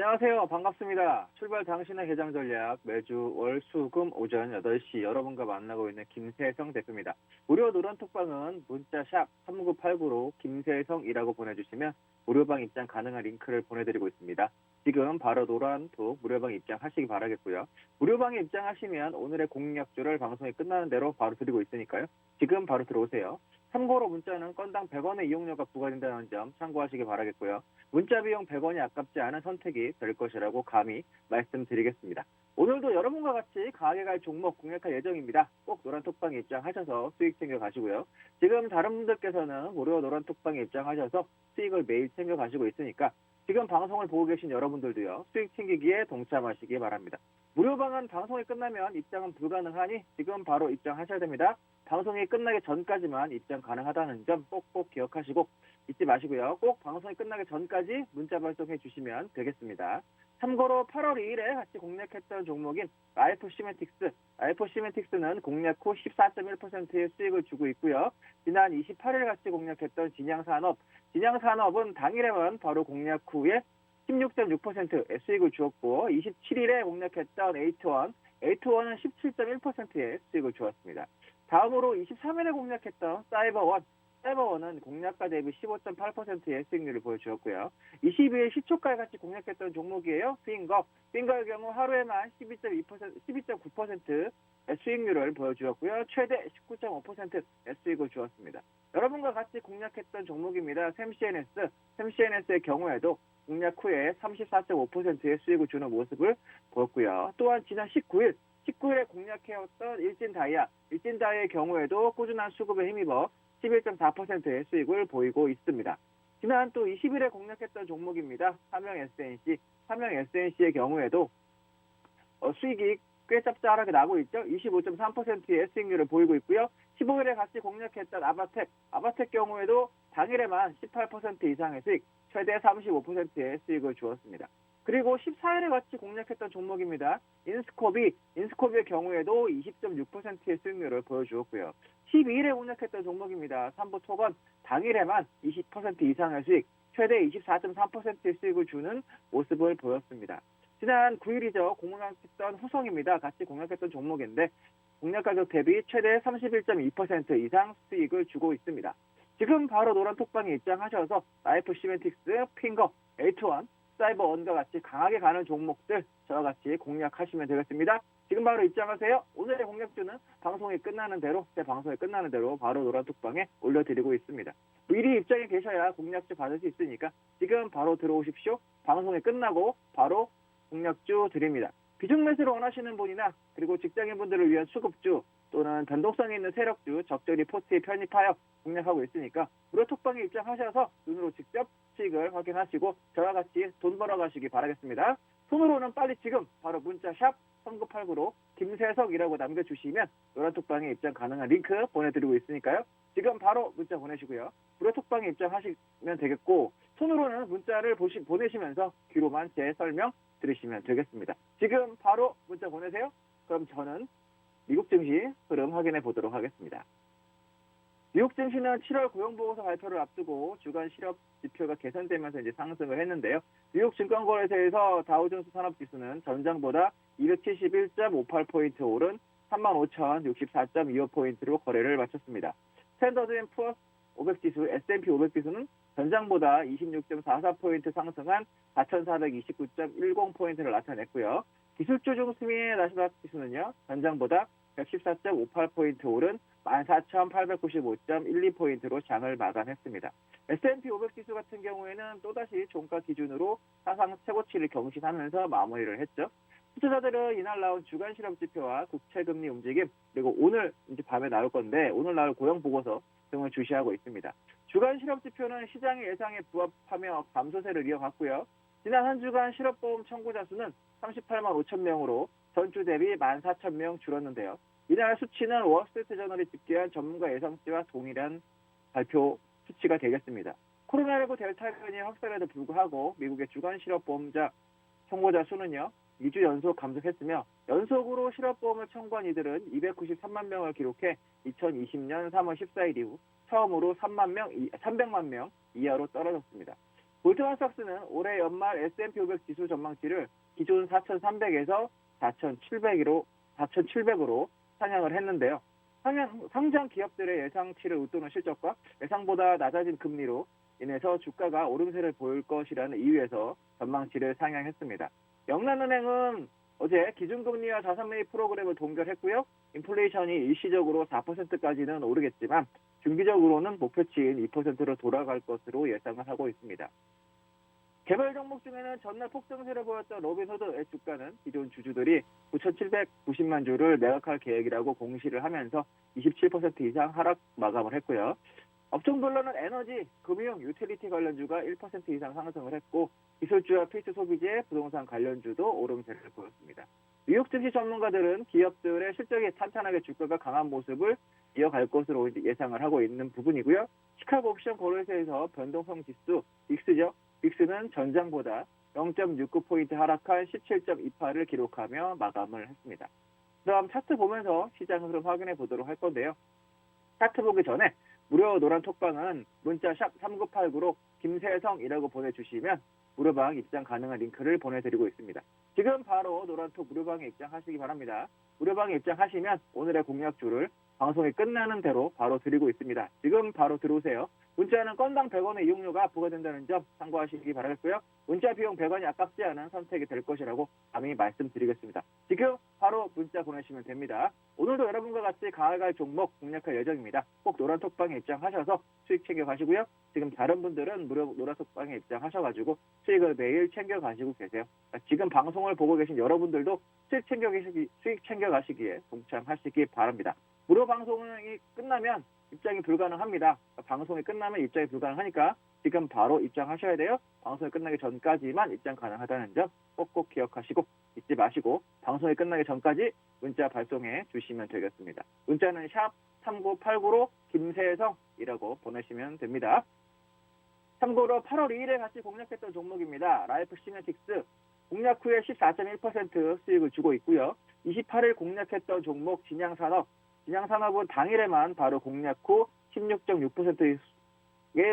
안녕하세요. 반갑습니다. 출발 당신의 개장 전략 매주 월, 수, 금 오전 8시 여러분과 만나고 있는 김세성 대표입니다. 무료 노란 톡방은 문자 샵 3989로 김세성이라고 보내주시면 무료방 입장 가능한 링크를 보내드리고 있습니다. 지금 바로 노란 톡 무료방 입장하시기 바라겠고요. 무료방에 입장하시면 오늘의 공략주를 방송이 끝나는 대로 바로 드리고 있으니까요. 지금 바로 들어오세요. 참고로 문자는 건당 100원의 이용료가 부과된다는 점 참고하시기 바라겠고요. 문자 비용 100원이 아깝지 않은 선택이 될 것이라고 감히 말씀드리겠습니다. 오늘도 여러분과 같이 강하게 갈 종목 공략할 예정입니다. 꼭 노란 톡방에 입장하셔서 수익 챙겨가시고요. 지금 다른 분들께서는 무료 노란 톡방에 입장하셔서 수익을 매일 챙겨가시고 있으니까 지금 방송을 보고 계신 여러분들도요. 수익 챙기기에 동참하시기 바랍니다. 무료방은 방송이 끝나면 입장은 불가능하니 지금 바로 입장하셔야 됩니다. 방송이 끝나기 전까지만 입장 가능하다는 점 꼭꼭 기억하시고 잊지 마시고요. 꼭 방송이 끝나기 전까지 문자 발송해 주시면 되겠습니다. 참고로 8월 2일에 같이 공략했던 종목인 라이프 시멘틱스. 라이프 시멘틱스는 공략 후 14.1%의 수익을 주고 있고요. 지난 28일 같이 공략했던 진양산업. 진양산업은 당일에만 바로 공략 후에 16.6%의 수익을 주었고 27일에 공략했던 에이트원. 에이트원은 17.1%의 수익을 주었습니다. 다음으로 23일에 공략했던 사이버원. 사이버원은 공략가 대비 15.8%의 수익률을 보여주었고요. 22일 시초가에 같이 공략했던 종목이에요. 핑거. 핑거의 경우 하루에만 12.9%의 수익률을 보여주었고요. 최대 19.5%의 수익을 주었습니다. 여러분과 같이 공략했던 종목입니다. 샘CNS. 샘CNS의 경우에도 공략 후에 34.5%의 수익을 주는 모습을 보였고요. 또한 지난 19일에 공략해왔던 일진다이아. 일진다이아의 경우에도 꾸준한 수급에 힘입어 11.4%의 수익을 보이고 있습니다. 지난 또 20일에 공략했던 종목입니다. 삼성SNC. 삼성SNC의 경우에도 수익이 꽤 짭짤하게 나고 있죠. 25.3%의 수익률을 보이고 있고요. 15일에 같이 공략했던 아바텍. 아바텍 경우에도 당일에만 18% 이상의 수익, 최대 35%의 수익을 주었습니다. 그리고 14일에 같이 공략했던 종목입니다. 인스코비의 경우에도 20.6%의 수익률을 보여주었고요. 12일에 공략했던 종목입니다. 삼부토건 당일에만 20% 이상의 수익, 최대 24.3%의 수익을 주는 모습을 보였습니다. 지난 9일이죠. 공략했던 후성입니다. 같이 공략했던 종목인데 공략 가격 대비 최대 31.2% 이상 수익을 주고 있습니다. 지금 바로 노란 톡방에 입장하셔서 라이프 시멘틱스, 핑거, 에이트원, 사이버원과 같이 강하게 가는 종목들 저와 같이 공략하시면 되겠습니다. 지금 바로 입장하세요. 오늘의 공략주는 방송이 끝나는 대로 바로 노란 톡방에 올려드리고 있습니다. 미리 입장에 계셔야 공략주 받을 수 있으니까 지금 바로 들어오십시오. 방송이 끝나고 바로 공략주 드립니다. 비중 매수를 원하시는 분이나 그리고 직장인분들을 위한 수급주 또는 변동성이 있는 세력주 적절히 포트에 편입하여 공략하고 있으니까 무료 톡방에 입장하셔서 눈으로 직접 수익을 확인하시고 저와 같이 돈 벌어가시기 바라겠습니다. 손으로는 빨리 지금 바로 문자 샵 3989로 김세석이라고 남겨주시면 노란 톡방에 입장 가능한 링크 보내드리고 있으니까요. 지금 바로 문자 보내시고요. 무료 톡방에 입장하시면 되겠고 손으로는 문자를 보내시면서 귀로만 제 설명 들으시면 되겠습니다. 지금 바로 문자 보내세요. 그럼 저는 미국 증시 흐름 확인해 보도록 하겠습니다. 미국 증시는 7월 고용보고서 발표를 앞두고 주간 실업 지표가 개선되면서 이제 상승을 했는데요. 뉴욕 증권거래소에서 다우존스 산업지수는 전장보다 271.58포인트 오른 35,064.25포인트로 거래를 마쳤습니다. 스탠더드 앤 푸어스 500지수, S&P 500지수는 전장보다 26.44포인트 상승한 4,429.10포인트를 나타냈고요. 기술주 중심의 나스닥 지수는요, 전장보다 114.58포인트 오른 14,895.12포인트로 장을 마감했습니다. S&P 500지수 같은 경우에는 또다시 종가 기준으로 사상 최고치를 경신하면서 마무리를 했죠. 투자자들은 이날 나온 주간 실업 지표와 국채금리 움직임, 그리고 오늘 이제 밤에 나올 건데 오늘 나올 고용 보고서 등을 주시하고 있습니다. 주간 실업 지표는 시장의 예상에 부합하며 감소세를 이어갔고요. 지난 한 주간 실업보험 청구자 수는 38만 5천 명으로 전주 대비 14,000명 줄었는데요. 이날 수치는 월스트리트저널이 집계한 전문가 예상치와 동일한 발표 수치가 되겠습니다. 코로나19 델타 변이 확산에도 불구하고 미국의 주간 실업보험자 청구자 수는요, 2주 연속 감소했으며 연속으로 실업보험을 청구한 이들은 293만 명을 기록해 2020년 3월 14일 이후 처음으로 300만 명 이하로 떨어졌습니다. 골드만삭스는 올해 연말 S&P 500 지수 전망치를 기존 4,300에서 4,700으로 상향을 했는데요. 상장 기업들의 예상치를 웃도는 실적과 예상보다 낮아진 금리로 인해서 주가가 오름세를 보일 것이라는 이유에서 전망치를 상향했습니다. 영란은행은 어제 기준금리와 자산매입 프로그램을 동결했고요. 인플레이션이 일시적으로 4%까지는 오르겠지만 중기적으로는 목표치인 2%로 돌아갈 것으로 예상을 하고 있습니다. 개별 종목 중에는 전날 폭등세를 보였던 로빈후드의 주가는 기존 주주들이 9,790만 주를 매각할 계획이라고 공시를 하면서 27% 이상 하락 마감을 했고요. 업종별로는 에너지, 금융, 유틸리티 관련주가 1% 이상 상승을 했고 기술주와 필수 소비재, 부동산 관련주도 오름세를 보였습니다. 뉴욕 증시 전문가들은 기업들의 실적이 탄탄하게 주가가 강한 모습을 이어갈 것으로 예상을 하고 있는 부분이고요. 시카고 옵션 거래소에서 변동성 지수 빅스죠. 빅스는 전장보다 0.69포인트 하락한 17.28을 기록하며 마감을 했습니다. 그럼 차트 보면서 시장 흐름 확인해 보도록 할 건데요. 차트 보기 전에 무료 노란 톡방은 문자 샵 3989로 김세성이라고 보내주시면 무료방 입장 가능한 링크를 보내드리고 있습니다. 지금 바로 노란톡 무료방에 입장하시기 바랍니다. 무료방에 입장하시면 오늘의 공략주를 방송이 끝나는 대로 바로 드리고 있습니다. 지금 바로 들어오세요. 문자는 건당 100원의 이용료가 부과된다는 점 참고하시기 바라겠고요. 문자 비용 100원이 아깝지 않은 선택이 될 것이라고 감히 말씀드리겠습니다. 지금 바로 문자 보내시면 됩니다. 오늘도 여러분과 같이 가을 종목 공략할 예정입니다. 꼭 노란톡방에 입장하셔서 수익 챙겨가시고요. 지금 다른 분들은 무료 노란톡방에 입장하셔가지고 수익을 매일 챙겨가시고 계세요. 지금 방송을 보고 계신 여러분들도 수익 챙겨가시기에 동참하시기 바랍니다. 무료 방송이 끝나면 입장이 불가능합니다. 방송이 끝나면 입장이 불가능하니까 지금 바로 입장하셔야 돼요. 방송이 끝나기 전까지만 입장 가능하다는 점 꼭꼭 기억하시고 잊지 마시고 방송이 끝나기 전까지 문자 발송해 주시면 되겠습니다. 문자는 샵 3989로 김세성이라고 보내시면 됩니다. 참고로 8월 2일에 같이 공략했던 종목입니다. 라이프 시메틱스 공략 후에 14.1% 수익을 주고 있고요. 28일 공략했던 종목 진양산업은 당일에만 바로 공략 후 16.6%의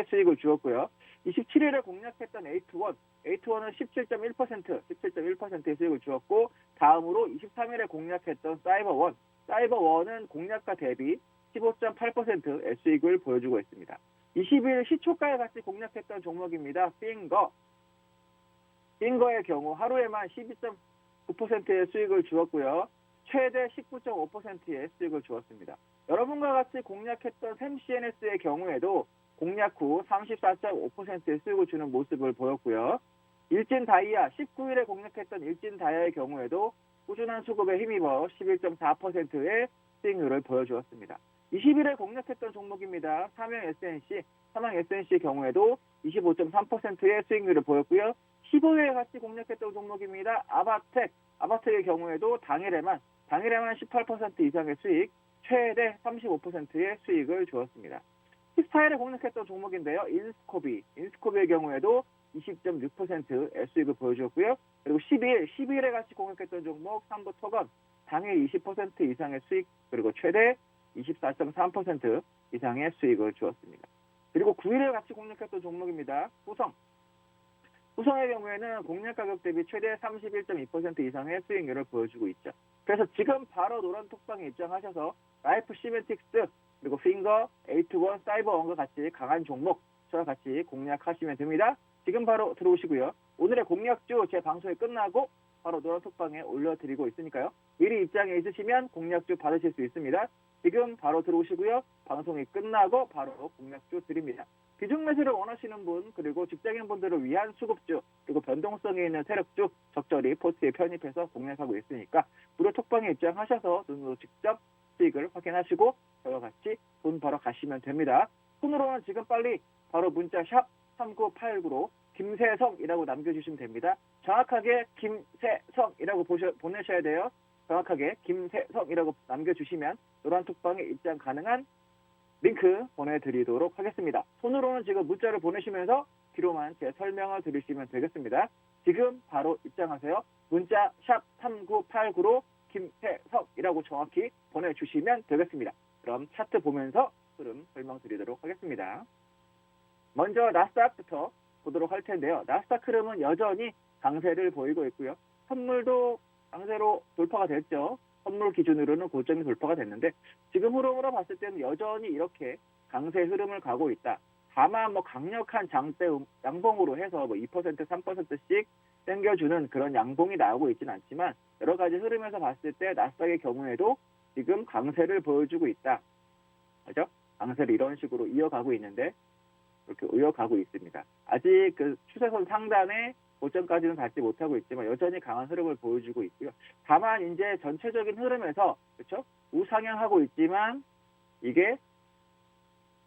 수익을 주었고요. 27일에 공략했던 A2원은 17.1%의 수익을 주었고 다음으로 23일에 공략했던 사이버원은 공략가 대비 15.8%의 수익을 보여주고 있습니다. 20일 시초가에 같이 공략했던 종목입니다. 핑거의 경우 하루에만 12.9%의 수익을 주었고요. 최대 19.5%의 수익을 주었습니다. 여러분과 같이 공략했던 샘CNS의 경우에도 공략 후 34.5%의 수익을 주는 모습을 보였고요. 일진다이아 19일에 공략했던 일진다이아의 경우에도 꾸준한 수급에 힘입어 11.4%의 수익률을 보여주었습니다. 20일에 공략했던 종목입니다. 삼양SNC의 경우에도 25.3%의 수익률을 보였고요. 15일에 같이 공략했던 종목입니다. 아바텍의 경우에도 당일에만 18% 이상의 수익, 최대 35%의 수익을 주었습니다. 스타일에 공략했던 종목인데요. 인스코비의 경우에도 20.6%의 수익을 보여주었고요. 그리고 12일에 같이 공략했던 종목 삼부토건 당일 20% 이상의 수익, 그리고 최대 24.3% 이상의 수익을 주었습니다. 그리고 9일에 같이 공략했던 종목입니다. 후성의 경우에는 공략 가격 대비 최대 31.2% 이상의 수익률을 보여주고 있죠. 그래서 지금 바로 노란 톡방에 입장하셔서 라이프 시메틱스 그리고 핑거, A2원, 사이버원과 같이 강한 종목 저와 같이 공략하시면 됩니다. 지금 바로 들어오시고요. 오늘의 공략주 제 방송이 끝나고 바로 노란 톡방에 올려드리고 있으니까요. 미리 입장에 있으시면 공략주 받으실 수 있습니다. 지금 바로 들어오시고요. 방송이 끝나고 바로 공략주 드립니다. 비중 매수를 원하시는 분, 그리고 직장인분들을 위한 수급주, 그리고 변동성이 있는 세력주 적절히 포트에 편입해서 공략하고 있으니까 무료 톡방에 입장하셔서 눈으로 직접 수익을 확인하시고 저와 같이 돈 벌어 가시면 됩니다. 손으로는 지금 빨리 바로 문자 샵 3989로 김세성이라고 남겨주시면 됩니다. 정확하게 김세성이라고 보내셔야 돼요. 정확하게 김세성이라고 남겨주시면 노란 톡방에 입장 가능한 링크 보내드리도록 하겠습니다. 손으로는 지금 문자를 보내시면서 뒤로만 제 설명을 들으시면 되겠습니다. 지금 바로 입장하세요. 문자 샵 3989로 김세성이라고 정확히 보내주시면 되겠습니다. 그럼 차트 보면서 흐름 설명드리도록 하겠습니다. 먼저 나스닥부터 보도록 할 텐데요. 나스닥 흐름은 여전히 강세를 보이고 있고요. 선물도 강세로 돌파가 됐죠. 선물 기준으로는 고점이 돌파가 됐는데 지금 흐름으로 봤을 때는 여전히 이렇게 강세 흐름을 가고 있다. 다만 뭐 강력한 장대 양봉으로 해서 뭐 2%, 3%씩 당겨주는 그런 양봉이 나오고 있지는 않지만 여러 가지 흐름에서 봤을 때 나스닥의 경우에도 지금 강세를 보여주고 있다. 그죠? 강세를 이런 식으로 이어가고 있는데 이렇게 이어가고 있습니다. 아직 그 추세선 상단에 고점까지는 닿지 못하고 있지만 여전히 강한 흐름을 보여주고 있고요. 다만 이제 전체적인 흐름에서 그렇죠? 우상향하고 있지만 이게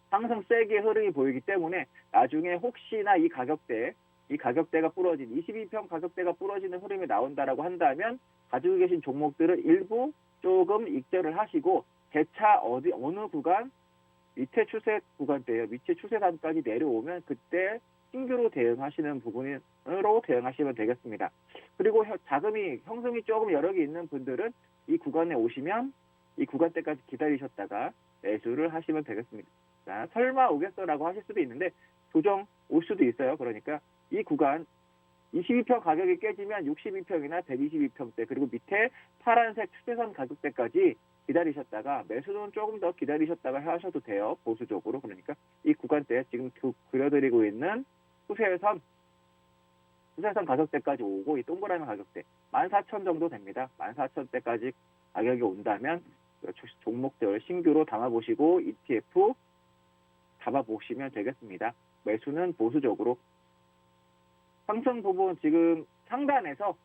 상승 세게 흐름이 보이기 때문에 나중에 혹시나 이 가격대가 부러진 22평 가격대가 부러지는 흐름이 나온다라고 한다면 가지고 계신 종목들을 일부 조금 익절을 하시고 재차 어느 구간 밑에 추세 구간대예요. 밑에 추세단까지 내려오면 그때 신규로 대응하시는 부분으로 대응하시면 되겠습니다. 그리고 형성이 조금 여러 개 있는 분들은 이 구간에 오시면 이 구간대까지 기다리셨다가 매수를 하시면 되겠습니다. 자, 설마 오겠어라고 하실 수도 있는데 조정 올 수도 있어요. 그러니까 이 구간 22평 가격이 깨지면 62평이나 122평대 그리고 밑에 파란색 추세선 가격대까지 기다리셨다가 매수는 조금 더 기다리셨다가 하셔도 돼요. 보수적으로. 그러니까 이 구간대에 지금 그려드리고 있는 추세선 가격대까지 오고 이 동그라미 가격대 14,000 정도 됩니다. 14,000대까지 가격이 온다면 종목들 신규로 담아보시고 ETF 잡아보시면 되겠습니다. 매수는 보수적으로. 상승 부분 지금 상단에서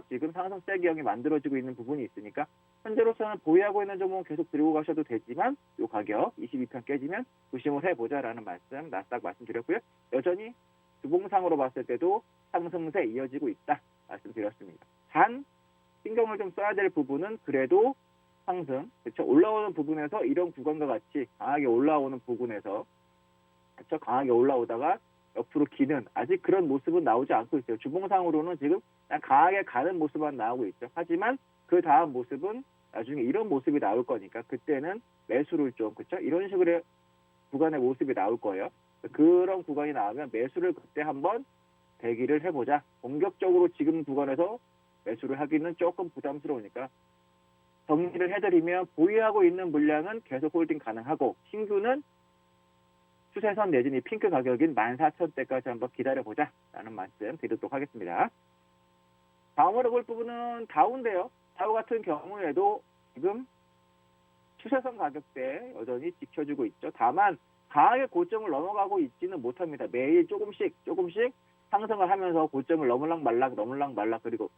지금 상승 세기형이 만들어지고 있는 부분이 있으니까 현재로서는 보유하고 있는 종목은 계속 들고 가셔도 되지만 이 가격 22평 깨지면 조심을 해보자라는 말씀 나스닥 말씀드렸고요. 여전히 주봉상으로 봤을 때도 상승세 이어지고 있다 말씀드렸습니다. 단 신경을 좀 써야 될 부분은 그래도 상승, 그렇죠? 올라오는 부분에서 이런 구간과 같이 강하게 올라오는 부분에서 그렇죠? 강하게 올라오다가 옆으로 기는 아직 그런 모습은 나오지 않고 있어요. 주봉상으로는 지금 그냥 강하게 가는 모습만 나오고 있죠. 하지만 그 다음 모습은 나중에 이런 모습이 나올 거니까 그때는 매수를 좀 그렇죠? 이런 식으로 구간의 모습이 나올 거예요. 그런 구간이 나오면 매수를 그때 한번 대기를 해보자. 본격적으로 지금 구간에서 매수를 하기는 조금 부담스러우니까 정리를 해드리면 보유하고 있는 물량은 계속 홀딩 가능하고 신규는 추세선 내지는 핑크 가격인 14,000대까지 한번 기다려보자 라는 말씀 드리도록 하겠습니다. 다음으로 볼 부분은 다우인데요. 다우 같은 경우에도 지금 추세선 가격대 여전히 지켜주고 있죠. 다만 강하게 고점을 넘어가고 있지는 못합니다. 매일 조금씩 상승을 하면서 고점을 넘을락 말락 그리고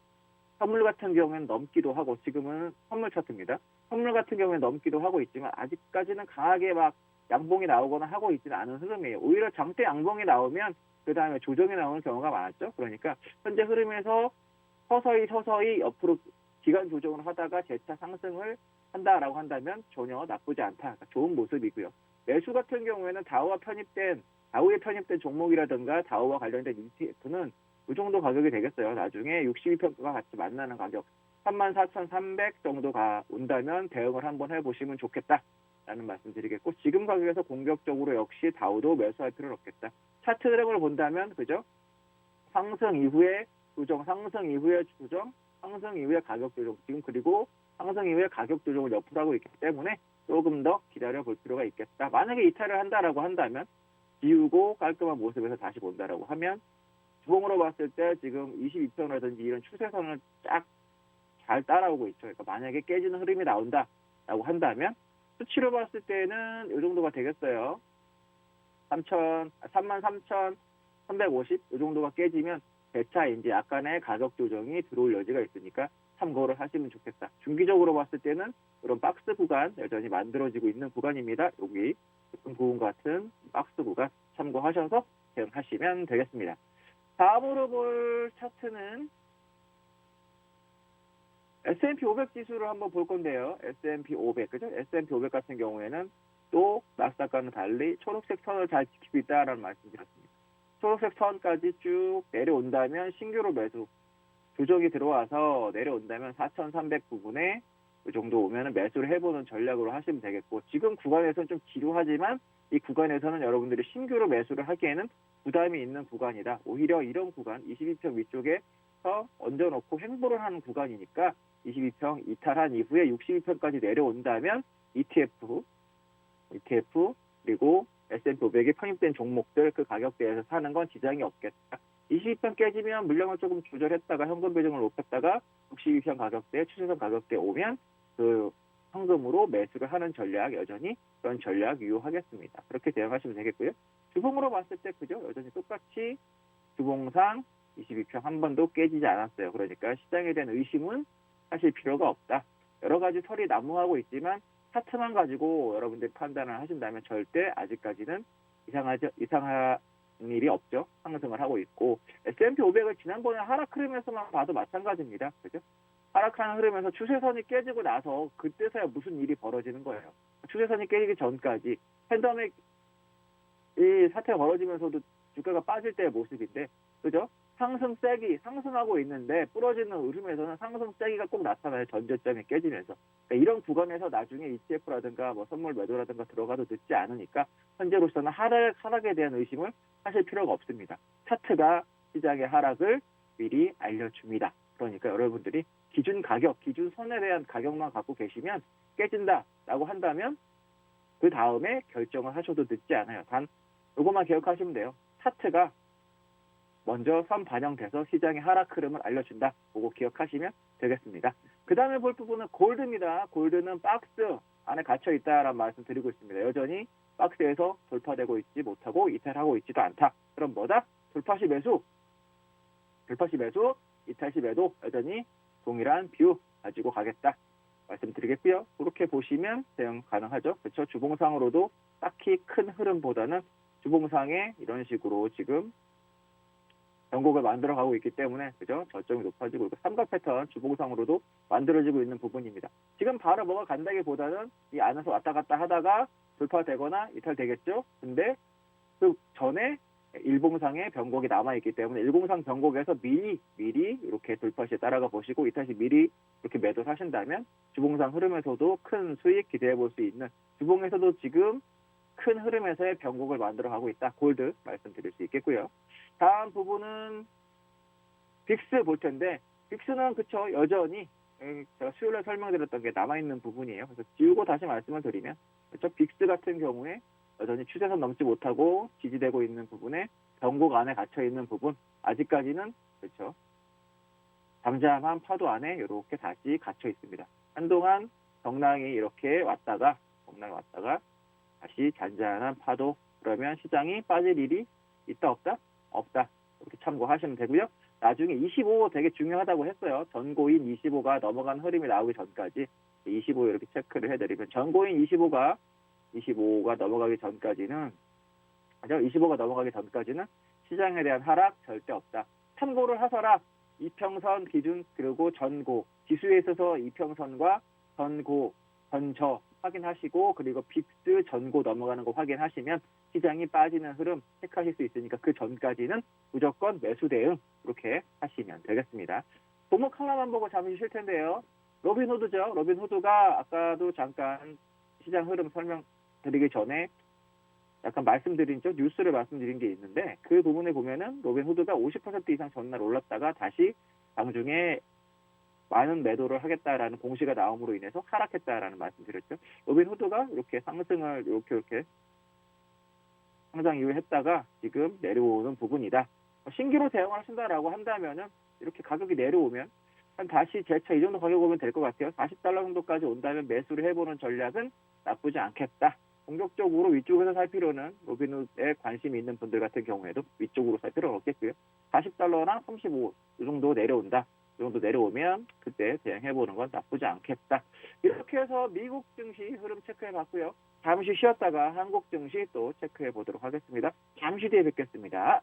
선물 같은 경우에는 넘기도 하고 지금은 선물 차트입니다. 선물 같은 경우에는 넘기도 하고 있지만 아직까지는 강하게 막 양봉이 나오거나 하고 있지는 않은 흐름이에요. 오히려 장대 양봉이 나오면 그 다음에 조정이 나오는 경우가 많았죠. 그러니까 현재 흐름에서 서서히 옆으로 기간 조정을 하다가 재차 상승을 한다라고 한다면 전혀 나쁘지 않다. 그러니까 좋은 모습이고요. 매수 같은 경우에는 다우에 편입된 종목이라든가 다우와 관련된 ETF는 이 정도 가격이 되겠어요. 나중에 62평가 같이 만나는 가격 34,300 정도가 온다면 대응을 한번 해보시면 좋겠다라는 말씀 드리겠고 지금 가격에서 공격적으로 역시 다우도 매수할 필요는 없겠다. 차트 흐름을 본다면 그죠? 상승 이후에 조정, 상승 이후에 조정, 상승 이후에 가격 조정 지금 그리고 상승 이후에 가격 조정을 옆으로 하고 있기 때문에 조금 더 기다려볼 필요가 있겠다. 만약에 이탈을 한다라고 한다면 지우고 깔끔한 모습에서 다시 본다라고 하면 주봉으로 봤을 때 지금 22평이라든지 이런 추세선을 쫙 잘 따라오고 있죠. 그러니까 만약에 깨지는 흐름이 나온다라고 한다면 수치로 봤을 때는 이 정도가 되겠어요. 33,350 이 정도가 깨지면 재차 이제 약간의 가격 조정이 들어올 여지가 있으니까 참고를 하시면 좋겠다. 중기적으로 봤을 때는 이런 박스 구간 여전히 만들어지고 있는 구간입니다. 여기 부분 같은 박스 구간 참고하셔서 대응하시면 되겠습니다. 다음으로 볼 차트는 S&P 500 지수를 한번 볼 건데요. S&P 500, 그죠? S&P 500 같은 경우에는 또 나스닥과는 달리 초록색 선을 잘 지키고 있다라는 말씀드렸습니다. 초록색 선까지 쭉 내려온다면 신규로 매수, 조정이 들어와서 내려온다면 4,300 부분에 그 정도 오면은 매수를 해보는 전략으로 하시면 되겠고, 지금 구간에서는 좀 지루하지만 이 구간에서는 여러분들이 신규로 매수를 하기에는 부담이 있는 구간이다. 오히려 이런 구간 22평 위쪽에서 얹어놓고 횡보를 하는 구간이니까 22평 이탈한 이후에 62평까지 내려온다면 ETF 그리고 S&P 500에 편입된 종목들 그 가격대에서 사는 건 지장이 없겠다. 22평 깨지면 물량을 조금 조절했다가 현금 배정을 높였다가 62평 가격대, 추세선 가격대 오면 그 현금으로 매수를 하는 전략, 여전히 그런 전략 유효하겠습니다. 그렇게 대응하시면 되겠고요. 주봉으로 봤을 때 그죠? 여전히 똑같이 주봉상 22평 한 번도 깨지지 않았어요. 그러니까 시장에 대한 의심은 하실 필요가 없다. 여러 가지 설이 난무하고 있지만 차트만 가지고 여러분들이 판단을 하신다면 절대 아직까지는 이상한 일이 없죠. 상승을 하고 있고, S&P 500을 지난번에 하락 흐름에서만 봐도 마찬가지입니다. 그죠? 하락하는 흐름에서 추세선이 깨지고 나서 그때서야 무슨 일이 벌어지는 거예요. 추세선이 깨지기 전까지 팬데믹 이 사태가 벌어지면서도 주가가 빠질 때의 모습인데, 그죠? 상승하고 있는데 부러지는 흐름에서는 상승 세기가 꼭 나타나요. 전저점이 깨지면서. 그러니까 이런 구간에서 나중에 ETF라든가 뭐 선물 매도라든가 들어가도 늦지 않으니까 현재로서는 하락에 대한 의심을 하실 필요가 없습니다. 차트가 시장의 하락을 미리 알려줍니다. 그러니까 여러분들이 기준 선에 대한 가격만 갖고 계시면 깨진다라고 한다면 그 다음에 결정을 하셔도 늦지 않아요. 단 이것만 기억하시면 돼요. 차트가 먼저 선 반영돼서 시장의 하락 흐름을 알려준다. 그거 기억하시면 되겠습니다. 그 다음에 볼 부분은 골드입니다. 골드는 박스 안에 갇혀 있다라는 말씀 드리고 있습니다. 여전히 박스에서 돌파되고 있지 못하고 이탈하고 있지도 않다. 그럼 뭐다? 돌파시 매수, 이탈시 매도 여전히 동일한 뷰 가지고 가겠다. 말씀드리겠고요. 그렇게 보시면 대응 가능하죠. 그렇죠? 주봉상으로도 딱히 큰 흐름보다는 주봉상에 이런 식으로 지금 변곡을 만들어가고 있기 때문에 그죠? 저점이 높아지고 있고 삼각 패턴 주봉상으로도 만들어지고 있는 부분입니다. 지금 바로 뭐가 간다기보다는 이 안에서 왔다 갔다 하다가 돌파되거나 이탈되겠죠. 근데 그 전에 일봉상의 변곡이 남아있기 때문에 일봉상 변곡에서 미리 이렇게 돌파시에 따라가 보시고 이탈시 미리 이렇게 매도 사신다면 주봉상 흐름에서도 큰 수익 기대해 볼 수 있는, 주봉에서도 지금 큰 흐름에서의 변곡을 만들어가고 있다. 골드 말씀드릴 수 있겠고요. 다음 부분은 빅스 볼 텐데, 빅스는 그쵸, 여전히 제가 수요일에 설명드렸던 게 남아있는 부분이에요. 그래서 지우고 다시 말씀을 드리면, 그쵸, 빅스 같은 경우에 여전히 추세선 넘지 못하고 지지되고 있는 부분에 변곡 안에 갇혀 있는 부분, 아직까지는 그쵸, 잠잠한 파도 안에 이렇게 다시 갇혀 있습니다. 한동안 정랑이 이렇게 왔다가 다시 잔잔한 파도, 그러면 시장이 빠질 일이 있다 없다? 없다. 이렇게 참고하시면 되고요. 나중에 25 되게 중요하다고 했어요. 전고인 25가 넘어간 흐름이 나오기 전까지 25 이렇게 체크를 해드리면, 전고인 25가 넘어가기 전까지는, 25가 넘어가기 전까지는 시장에 대한 하락 절대 없다. 참고를 하셔라. 이평선 기준 그리고 전고, 지수에 있어서 이평선과 전고, 전저 확인하시고, 그리고 빅스 전고 넘어가는 거 확인하시면 시장이 빠지는 흐름 체크하실 수 있으니까 그 전까지는 무조건 매수 대응 이렇게 하시면 되겠습니다. 종목 하나만 보고 잠시 쉴 텐데요. 로빈후드죠. 로빈후드가 아까도 잠깐 시장 흐름 설명드리기 전에 약간 뉴스를 말씀드린 게 있는데, 그 부분에 보면은 로빈후드가 50% 이상 전날 올랐다가 다시 장중에 많은 매도를 하겠다라는 공시가 나옴으로 인해서 하락했다라는 말씀드렸죠. 로빈후드가 이렇게 상승을 이렇게 상장 이후에 했다가 지금 내려오는 부분이다. 신규로 대응을 하신다라고 한다면은 이렇게 가격이 내려오면 다시 재차 이 정도 가격 오면 될 것 같아요. $40 정도까지 온다면 매수를 해보는 전략은 나쁘지 않겠다. 공격적으로 위쪽에서 살 필요는, 로빈후드에 관심이 있는 분들 같은 경우에도 위쪽으로 살 필요는 없겠고요. $40나 35 이 정도 내려온다. 이 정도 내려오면 그때 대응해보는 건 나쁘지 않겠다. 이렇게 해서 미국 증시 흐름 체크해봤고요. 잠시 쉬었다가 한국 증시 또 체크해보도록 하겠습니다. 잠시 뒤에 뵙겠습니다.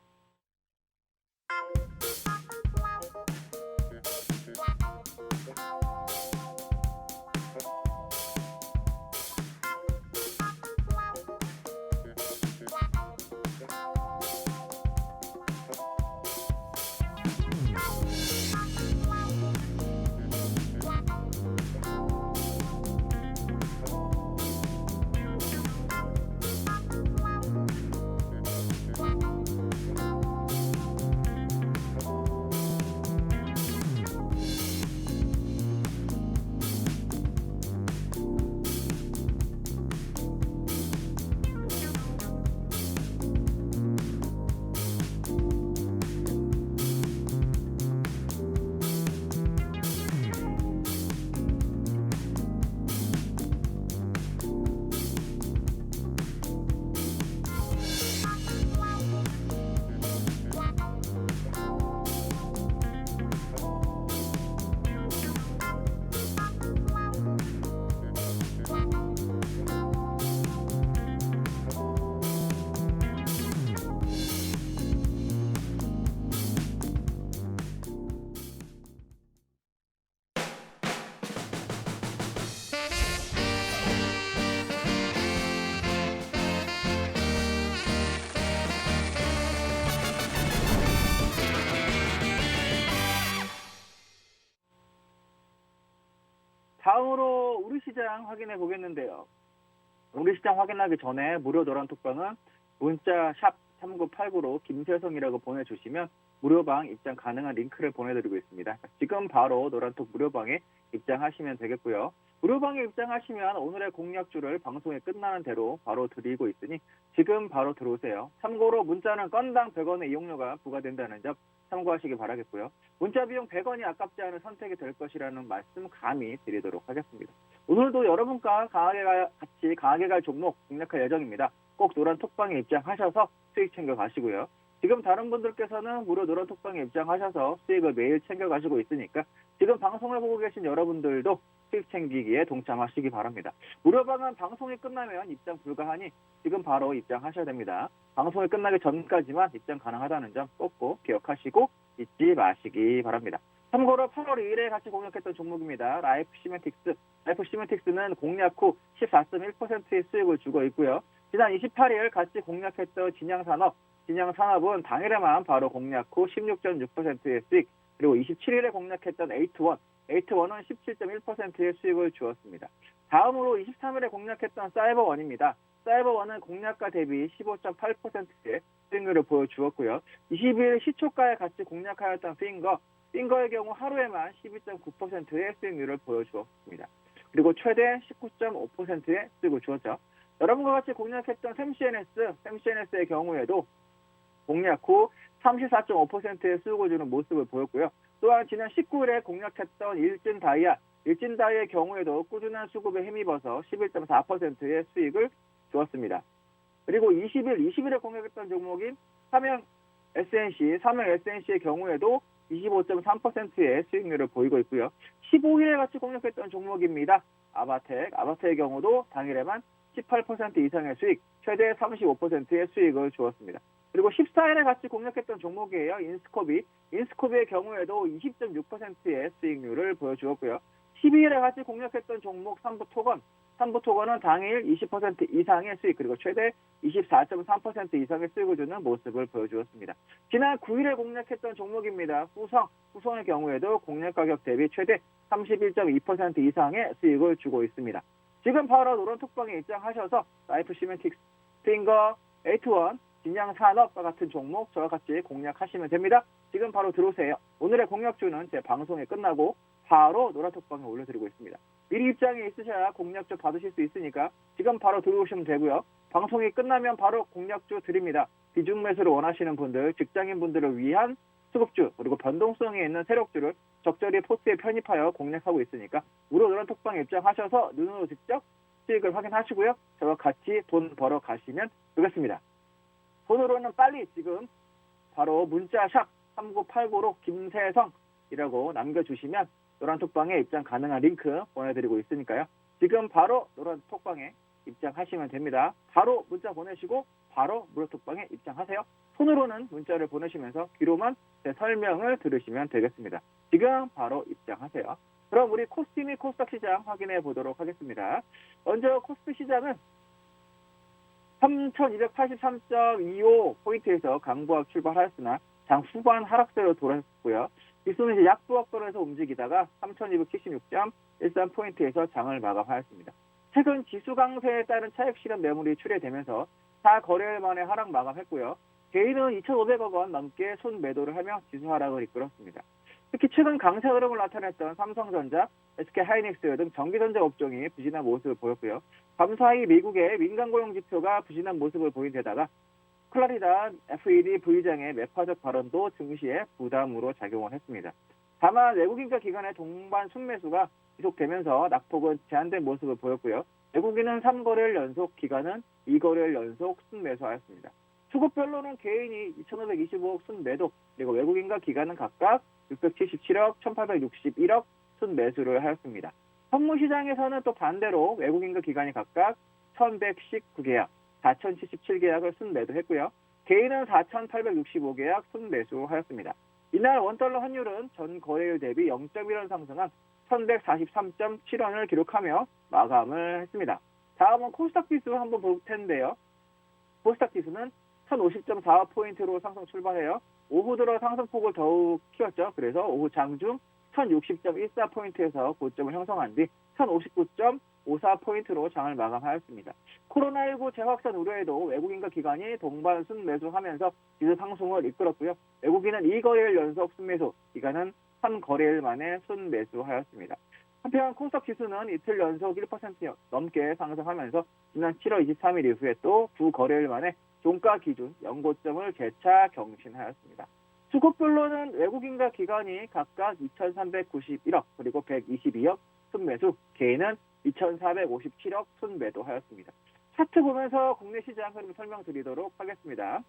다음으로 우리 시장 확인해 보겠는데요. 우리 시장 확인하기 전에 무료 노란 톡방은 문자 샵 3989로 김세성이라고 보내주시면 무료방 입장 가능한 링크를 보내드리고 있습니다. 지금 바로 노란톡 무료방에 입장하시면 되겠고요. 무료방에 입장하시면 오늘의 공략주를 방송이 끝나는 대로 바로 드리고 있으니 지금 바로 들어오세요. 참고로 문자는 건당 100원의 이용료가 부과된다는 점 참고하시기 바라겠고요. 문자 비용 100원이 아깝지 않은 선택이 될 것이라는 말씀 감히 드리도록 하겠습니다. 오늘도 여러분과 같이 강하게 갈 종목 공략할 예정입니다. 꼭 노란 톡방에 입장하셔서 수익 챙겨 가시고요. 지금 다른 분들께서는 무료 노란 톡방에 입장하셔서 수익을 매일 챙겨 가시고 있으니까 지금 방송을 보고 계신 여러분들도 수익 챙기기에 동참하시기 바랍니다. 무료방은 방송이 끝나면 입장 불가하니 지금 바로 입장하셔야 됩니다. 방송이 끝나기 전까지만 입장 가능하다는 점 꼭꼭 기억하시고 잊지 마시기 바랍니다. 참고로 8월 2일에 같이 공략했던 종목입니다. 라이프 시멘틱스. 라이프 시멘틱스는 공략 후 14.1%의 수익을 주고 있고요. 지난 28일 같이 공략했던 진양산업은 당일에만 바로 공략 후 16.6%의 수익, 그리고 27일에 공략했던 에이트원은 17.1%의 수익을 주었습니다. 다음으로 23일에 공략했던 사이버원입니다. 사이버원은 공략가 대비 15.8%의 수익률을 보여주었고요. 22일 시초가에 같이 공략하였던 핑거의 경우 하루에만 12.9%의 수익률을 보여주었습니다. 그리고 최대 19.5%의 수익을 주었죠. 여러분과 같이 공략했던 샘CNS의 경우에도 공략 후 34.5%의 수익을 주는 모습을 보였고요. 또한 지난 19일에 공략했던 일진다이의 경우에도 꾸준한 수급에 힘입어서 11.4%의 수익을 주었습니다. 그리고 20일에 공략했던 종목인 삼형 SNC의 경우에도 25.3%의 수익률을 보이고 있고요. 15일에 같이 공략했던 종목입니다. 아바텍의 경우도 당일에만 18% 이상의 수익, 최대 35%의 수익을 주었습니다. 그리고 14일에 같이 공략했던 종목이에요. 인스코비의 경우에도 20.6%의 수익률을 보여주었고요. 12일에 같이 공략했던 종목 삼부토건은 당일 20% 이상의 수익, 그리고 최대 24.3% 이상의 수익을 주는 모습을 보여주었습니다. 지난 9일에 공략했던 종목입니다. 후성의 경우에도 공략 가격 대비 최대 31.2% 이상의 수익을 주고 있습니다. 지금 바로 노란 톡방에 입장하셔서 라이프 시멘틱스, 핑거, 에이트원, 진양산업과 같은 종목 저와 같이 공략하시면 됩니다. 지금 바로 들어오세요. 오늘의 공략주는 제 방송이 끝나고 바로 노란 톡방에 올려드리고 있습니다. 미리 입장에 있으셔야 공략주 받으실 수 있으니까 지금 바로 들어오시면 되고요. 방송이 끝나면 바로 공략주 드립니다. 비중 매수를 원하시는 분들, 직장인분들을 위한 수급주, 그리고 변동성이 있는 세력주를 적절히 포트에 편입하여 공략하고 있으니까 무료 노란 톡방에 입장하셔서 눈으로 직접 수익을 확인하시고요. 저와 같이 돈 벌어 가시면 되겠습니다. 돈으로는 빨리 지금 바로 문자 샵 3989로 김세성이라고 남겨주시면 노란 톡방에 입장 가능한 링크 보내드리고 있으니까요. 지금 바로 노란 톡방에 입장하시면 됩니다. 바로 문자 보내시고 바로 무료 톡방에 입장하세요. 손으로는 문자를 보내시면서 귀로만 제 설명을 들으시면 되겠습니다. 지금 바로 입장하세요. 그럼 우리 코스피 및 코스닥 시장 확인해 보도록 하겠습니다. 먼저 코스피 시장은 3,283.25포인트에서 강보합 출발하였으나 장 후반 하락세로 돌아섰고요. 지수는 이제 약보합권에서 움직이다가 3,276.13포인트에서 장을 마감하였습니다. 최근 지수 강세에 따른 차익 실현 매물이 출회되면서 4거래일 만에 하락 마감했고요. 개인은 2,500억 원 넘게 손매도를 하며 지수 하락을 이끌었습니다. 특히 최근 강세 흐름을 나타냈던 삼성전자, SK하이닉스 등 전기전자 업종이 부진한 모습을 보였고요. 밤사이 미국의 민간 고용 지표가 부진한 모습을 보인 데다가 클라리다 FED 부의장의 매파적 발언도 증시에 부담으로 작용을 했습니다. 다만 외국인과 기관의 동반 순매수가 지속되면서 낙폭은 제한된 모습을 보였고요. 외국인은 3거래일 연속, 기관은 2거래일 연속 순매수하였습니다. 수급별로는 개인이 2,525억 순매도, 그리고 외국인과 기관은 각각 677억, 1,861억 순매수를 하였습니다. 선물시장에서는 또 반대로 외국인과 기관이 각각 1,119계약, 4,077계약을 순매도했고요. 개인은 4,865계약 순매수하였습니다. 이날 원달러 환율은 전 거래일 대비 0.1원 상승한 1,143.7원을 기록하며 마감을 했습니다. 다음은 코스닥 지수 한번 볼 텐데요. 코스닥 지수는 1,050.45포인트로 상승 출발해요. 오후 들어 상승폭을 더욱 키웠죠. 그래서 오후 장중 1,060.14포인트에서 고점을 형성한 뒤 1059.54포인트로 장을 마감하였습니다. 코로나19 재확산 우려에도 외국인과 기관이 동반 순매수하면서 지수 상승을 이끌었고요. 외국인은 2거래일 연속 순매수, 기관은 3거래일 만에 순매수하였습니다. 한편 코스닥 지수는 이틀 연속 1% 넘게 상승하면서 지난 7월 23일 이후에 또 9거래일 만에 종가 기준 연고점을 재차 경신하였습니다. 수급별로는 외국인과 기관이 각각 2,391억 그리고 122억 순매수, 개인은 2,457억 순매도하였습니다. 차트 보면서 국내 시장 흐름 설명드리도록 하겠습니다.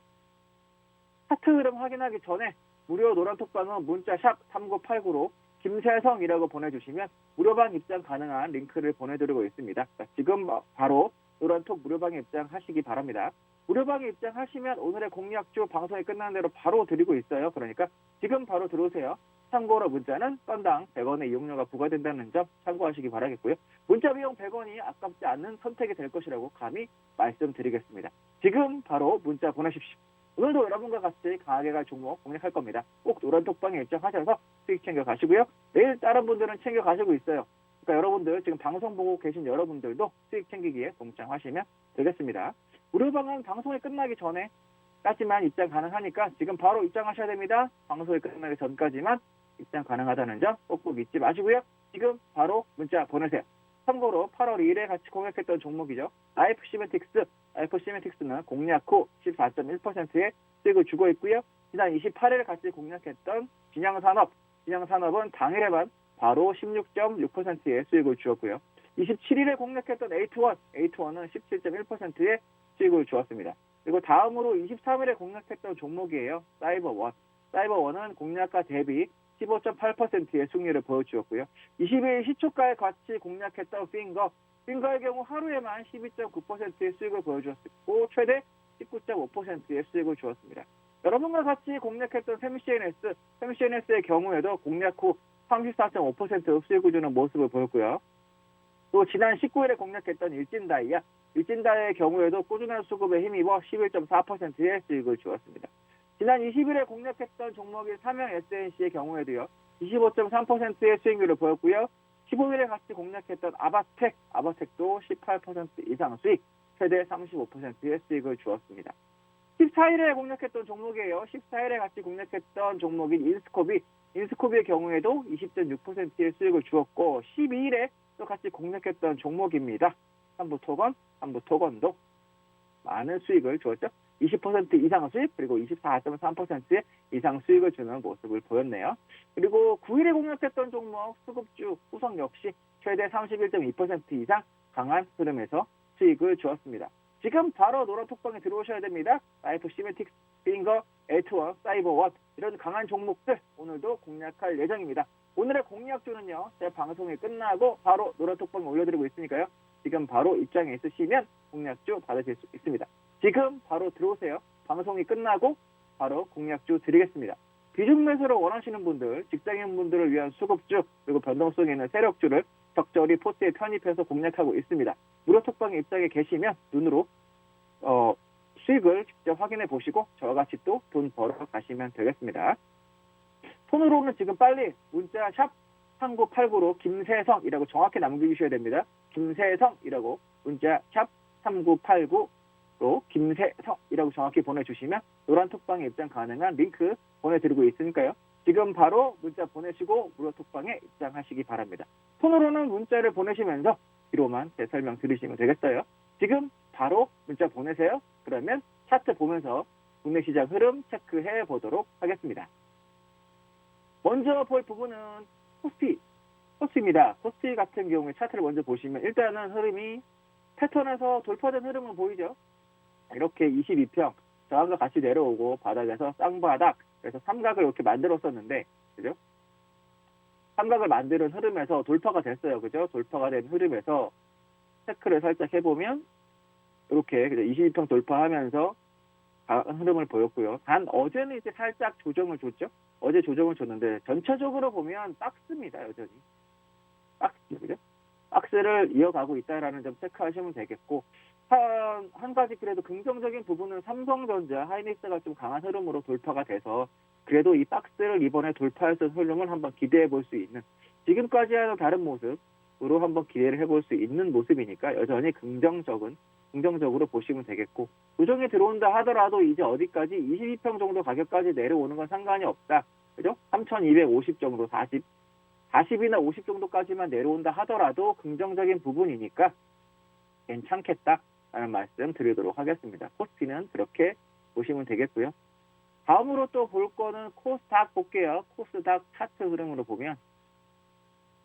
차트 흐름 확인하기 전에 무료 노란톡방은 문자 샵 3989로 김세성이라고 보내주시면 무료방 입장 가능한 링크를 보내드리고 있습니다. 지금 바로 노란톡 무료방에 입장하시기 바랍니다. 무료방에 입장하시면 오늘의 공략주 방송이 끝나는 대로 바로 드리고 있어요. 그러니까 지금 바로 들어오세요. 참고로 문자는 건당 100원의 이용료가 부과된다는 점 참고하시기 바라겠고요. 문자 비용 100원이 아깝지 않는 선택이 될 것이라고 감히 말씀드리겠습니다. 지금 바로 문자 보내십시오. 오늘도 여러분과 같이 강하게 갈 종목 공략할 겁니다. 꼭 노란톡방에 입장하셔서 수익 챙겨가시고요. 내일 다른 분들은 챙겨가시고 있어요. 그러니까 여러분들 지금 방송 보고 계신 여러분들도 수익 챙기기에 동참하시면 되겠습니다. 무료방은 방송이 끝나기 전에까지만 입장 가능하니까 지금 바로 입장하셔야 됩니다. 방송이 끝나기 전까지만 입장 가능하다는 점 꼭꼭 잊지 마시고요. 지금 바로 문자 보내세요. 참고로 8월 2일에 같이 공략했던 종목이죠. IF시멘틱스는 공략 후 14.1%의 수익을 주고 있고요. 지난 28일 같이 공략했던 진양산업은 당일에만 바로 16.6%의 수익을 주었고요. 27일에 공략했던 에이트원은 17.1%의 수익을 주었습니다. 그리고 다음으로 23일에 공략했던 종목이에요. 사이버원은 공략가 대비 15.8%의 수익률을 보여주었고요. 22일 시초가에 같이 공략했던 핑거의 경우 하루에만 12.9%의 수익을 보여주었고 최대 19.5%의 수익을 주었습니다. 여러분과 같이 공략했던 샘CNS의 경우에도 공략 후 34.5% 수익을 주는 모습을 보였고요. 또 지난 19일에 공략했던 일진다이아의 경우에도 꾸준한 수급에 힘입어 11.4%의 수익을 주었습니다. 지난 20일에 공략했던 종목인 삼형SNC의 경우에도요. 25.3%의 수익률을 보였고요. 15일에 같이 공략했던 아바텍도 18% 이상 수익, 최대 35%의 수익을 주었습니다. 14일에 공략했던 종목이에요. 14일에 같이 공략했던 종목인 인스코비의 경우에도 20.6%의 수익을 주었고 12일에 또 같이 공략했던 종목입니다. 삼부토건도 많은 수익을 주었죠. 20% 이상 수익 그리고 24.3% 이상 수익을 주는 모습을 보였네요. 그리고 9일에 공략했던 종목 수급주 후성 역시 최대 31.2% 이상 강한 흐름에서 수익을 주었습니다. 지금 바로 노란톡방에 들어오셔야 됩니다. IF시멘틱스, 핑거, 에이트원, 사이버원 이런 강한 종목들 오늘도 공략할 예정입니다. 오늘의 공략주는요. 제 방송이 끝나고 바로 노란톡방에 올려드리고 있으니까요. 지금 바로 입장에 있으시면 공략주 받으실 수 있습니다. 지금 바로 들어오세요. 방송이 끝나고 바로 공략주 드리겠습니다. 비중 매수를 원하시는 분들, 직장인분들을 위한 수급주, 그리고 변동성에 있는 세력주를 적절히 포트에 편입해서 공략하고 있습니다. 무료톡방에 입장에 계시면 눈으로 수익을 직접 확인해 보시고 저와 같이 또 돈 벌어 가시면 되겠습니다. 손으로는 지금 빨리 문자 샵 3989로 김세성이라고 정확히 남겨주셔야 됩니다. 김세성이라고 문자 샵 3989로 김세성이라고 정확히 보내주시면 노란톡방에 입장 가능한 링크 보내드리고 있으니까요. 지금 바로 문자 보내시고 무료톡방에 입장하시기 바랍니다. 폰으로는 문자를 보내시면서 뒤로만 제 설명 들으시면 되겠어요. 지금 바로 문자 보내세요. 그러면 차트 보면서 국내 시장 흐름 체크해 보도록 하겠습니다. 먼저 볼 부분은 코스피입니다. 코스피 같은 경우에 차트를 먼저 보시면 일단은 흐름이 패턴에서 돌파된 흐름은 보이죠. 이렇게 22평 저항과 같이 내려오고 바닥에서 쌍바닥 그래서 삼각을 이렇게 만들었었는데 그죠? 삼각을 만드는 흐름에서 돌파가 됐어요. 그죠? 돌파가 된 흐름에서 체크를 살짝 해보면 이렇게 22평 돌파하면서 흐름을 보였고요. 단 어제는 이제 살짝 조정을 줬죠. 어제 조정을 줬는데 전체적으로 보면 박스입니다. 여전히 그죠? 박스를 이어가고 있다라는 점 체크하시면 되겠고 한 가지 그래도 긍정적인 부분은 삼성전자, 하이닉스가 좀 강한 흐름으로 돌파가 돼서 그래도 이 박스를 이번에 돌파했던 흐름을 한번 기대해 볼 수 있는 지금까지와는 다른 모습 으로 한번 기대를 해볼 수 있는 모습이니까 여전히 긍정적으로 보시면 되겠고, 조정이 들어온다 하더라도 이제 어디까지 22평 정도 가격까지 내려오는 건 상관이 없다. 그죠? 3,250 정도, 40이나 50 정도까지만 내려온다 하더라도 긍정적인 부분이니까 괜찮겠다라는 말씀 드리도록 하겠습니다. 코스피는 그렇게 보시면 되겠고요. 다음으로 또 볼 거는 코스닥 볼게요. 코스닥 차트 흐름으로 보면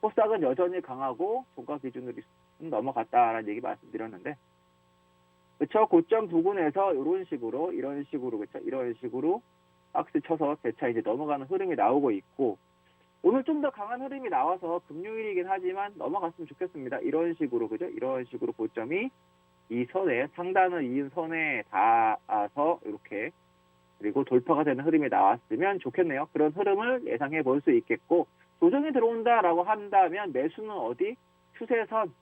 코스닥은 여전히 강하고 종가 기준으로 넘어갔다라는 얘기 말씀드렸는데, 그쵸? 고점 부근에서 이런 식으로 그쵸? 이런 식으로 박스 쳐서 재차 이제 넘어가는 흐름이 나오고 있고, 오늘 좀 더 강한 흐름이 나와서 금요일이긴 하지만 넘어갔으면 좋겠습니다. 이런 식으로 그죠? 이런 식으로 고점이 이 선에, 상단을 이은 선에 닿아서 이렇게, 그리고 돌파가 되는 흐름이 나왔으면 좋겠네요. 그런 흐름을 예상해 볼 수 있겠고, 조정이 들어온다라고 한다면 매수는 어디? 추세선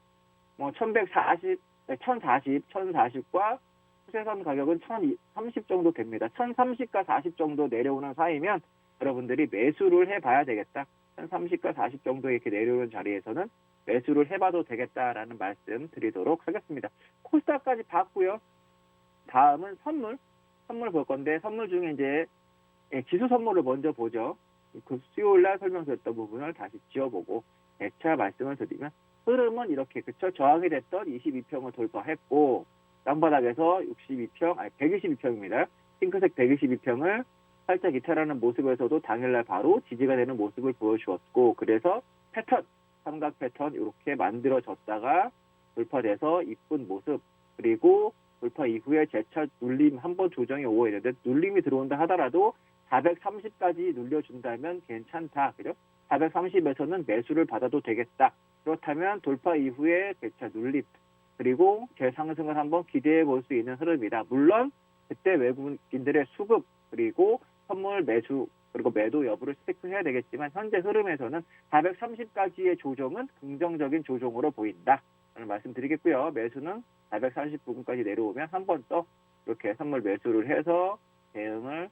1140, 1040과 추세선 가격은 1030 정도 됩니다. 1030과 40 정도 내려오는 사이면 여러분들이 매수를 해봐야 되겠다. 1030과 40 정도 이렇게 내려오는 자리에서는 매수를 해봐도 되겠다라는 말씀 드리도록 하겠습니다. 코스닥까지 봤고요. 다음은 선물 볼 건데, 선물 중에 이제 지수 선물을 먼저 보죠. 그 수요일날 설명드렸던 부분을 다시 지워보고 재차 말씀을 드리면, 흐름은 이렇게 그쵸? 저항이 됐던 22평을 돌파했고, 땅바닥에서 122평입니다. 핑크색 122평을 살짝 이탈하는 모습에서도 당일날 바로 지지가 되는 모습을 보여주었고, 그래서 삼각 패턴 이렇게 만들어졌다가 돌파돼서 이쁜 모습, 그리고 돌파 이후에 재차 눌림 한번 조정이 오고 있는데, 눌림이 들어온다 하더라도 430까지 눌려준다면 괜찮다. 그죠? 430에서는 매수를 받아도 되겠다. 그렇다면 돌파 이후에 재차 눌림, 그리고 재상승을 한번 기대해 볼 수 있는 흐름이다. 물론 그때 외국인들의 수급, 그리고 선물 매수, 그리고 매도 여부를 체크해야 되겠지만, 현재 흐름에서는 430까지의 조정은 긍정적인 조정으로 보인다 라는 말씀 드리겠고요. 매수는 430 부분까지 내려오면 한 번 더 이렇게 선물 매수를 해서 대응을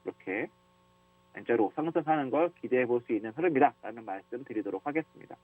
이렇게 N자로 상승하는 걸 기대해 볼 수 있는 흐름이다 라는 말씀 드리도록 하겠습니다.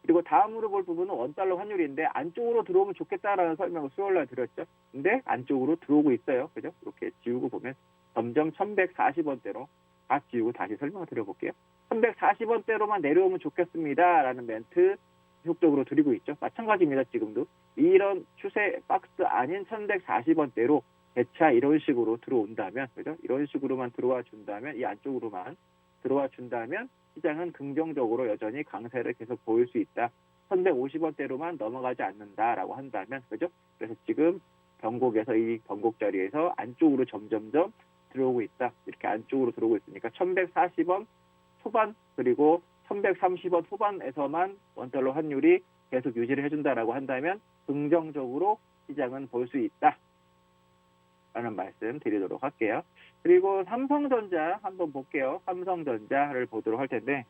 그리고 다음으로 볼 부분은 원달러 환율인데, 안쪽으로 들어오면 좋겠다라는 설명을 수요일날 드렸죠. 근데 안쪽으로 들어오고 있어요. 그죠? 이렇게 지우고 보면 점점 1140원대로 다 지우고 다시 설명을 드려볼게요. 1140원대로만 내려오면 좋겠습니다 라는 멘트 지속적으로 드리고 있죠. 마찬가지입니다. 지금도 이런 추세 박스 아닌 1140원대로 재차 이런 식으로 들어온다면, 그죠? 이런 식으로만 들어와 준다면, 이 안쪽으로만 들어와 준다면 시장은 긍정적으로 여전히 강세를 계속 보일 수 있다. 1150원대로만 넘어가지 않는다라고 한다면, 그죠? 그래서 지금 변곡에서, 이 변곡 자리에서 안쪽으로 점점점 들어오고 있다. 이렇게 안쪽으로 들어오고 있으니까 1140원 초반, 그리고 1130원 후반에서만 원달러 환율이 계속 유지를 해준다라고 한다면 긍정적으로 시장은 볼 수 있다 라는 말씀 드리도록 할게요. 그리고 삼성전자 한번 볼게요. 삼성전자를 보도록 할 텐데,